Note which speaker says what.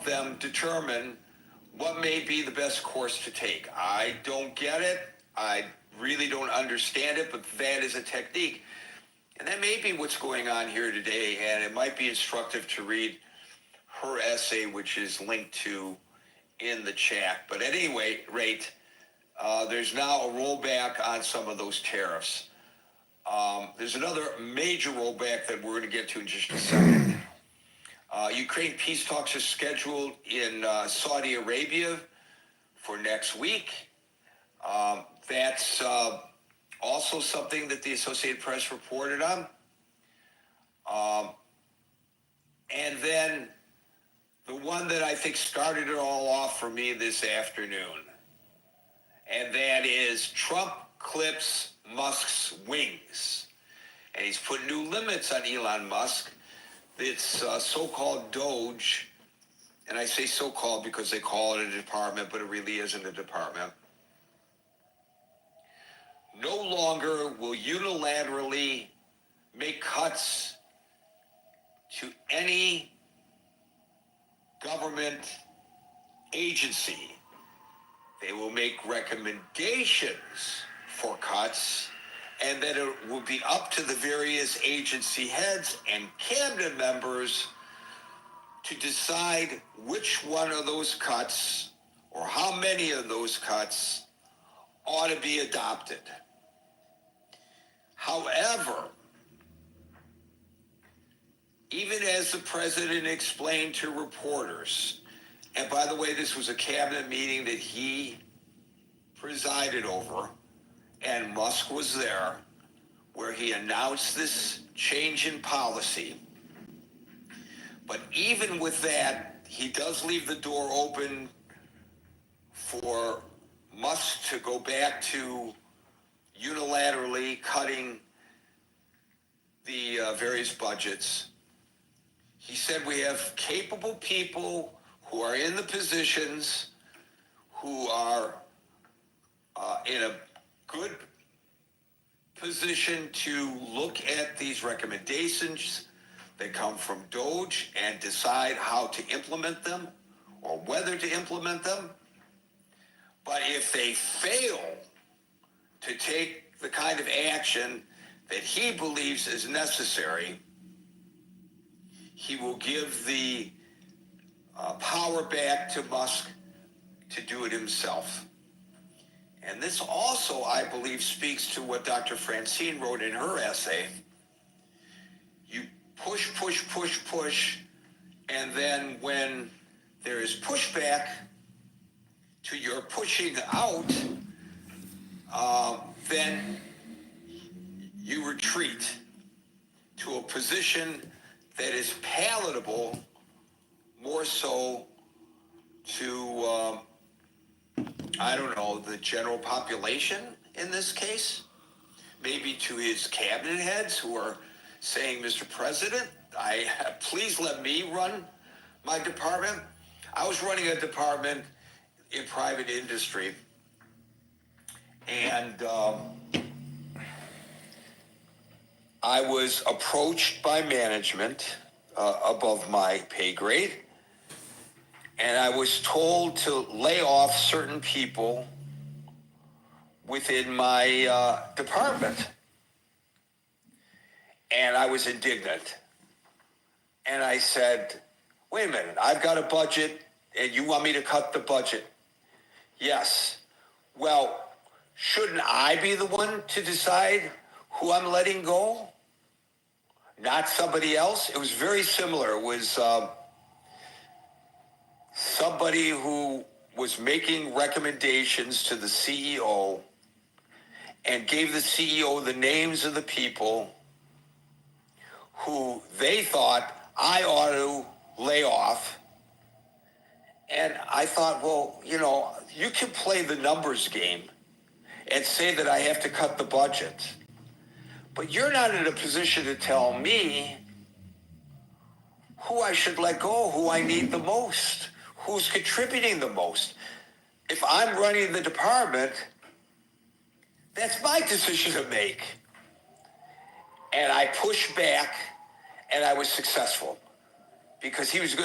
Speaker 1: them determine what may be the best course to take. I don't get it. I really don't understand it, but that is a technique. And that may be what's going on here today, and it might be instructive to read her essay, which is linked to in the chat. But at any rate, there's now a rollback on some of those tariffs. There's another major rollback that we're going to get to in just a second. Ukraine peace talks are scheduled in Saudi Arabia for next week. That's also something that the Associated Press reported on. And then the one that I think started it all off for me this afternoon, and that is Trump clips Musk's wings. And he's put new limits on Elon Musk. It's so-called Doge, and I say so-called because they call it a department, but it really isn't a department. No longer will unilaterally make cuts to any government agency. They will make recommendations for cuts, and that it will be up to the various agency heads and cabinet members to decide which one of those cuts or how many of those cuts ought to be adopted. However, even as the president explained to reporters, and by the way, this was a cabinet meeting that he presided over, and Musk was there, where he announced this change in policy. But even with that, he does leave the door open for Musk to go back to unilaterally cutting the various budgets. He said we have capable people who are in the positions, who are in a good position to look at these recommendations that come from Doge and decide how to implement them or whether to implement them. But if they fail to take the kind of action that he believes is necessary, he will give the power back to Musk to do it himself. And this also, I believe, speaks to what Dr. Francine wrote in her essay. You push, push, push, push, and then when there is pushback to your pushing out, then you retreat to a position that is palatable more so to, I don't know, the general population in this case, maybe to his cabinet heads who are saying, Mr. President, please let me run my department. I was running a department in private industry, and I was approached by management above my pay grade, and I was told to lay off certain people within my department. And I was indignant. And I said, wait a minute, I've got a budget, and you want me to cut the budget? Yes. Well, shouldn't I be the one to decide who I'm letting go? Not somebody else? It was very similar. It was somebody who was making recommendations to the CEO and gave the CEO the names of the people who they thought I ought to lay off. And I thought, well, you can play the numbers game and say that I have to cut the budget. But you're not in a position to tell me who I should let go, who I need the most, who's contributing the most. If I'm running the department, that's my decision to make. And I pushed back, and I was successful because he was going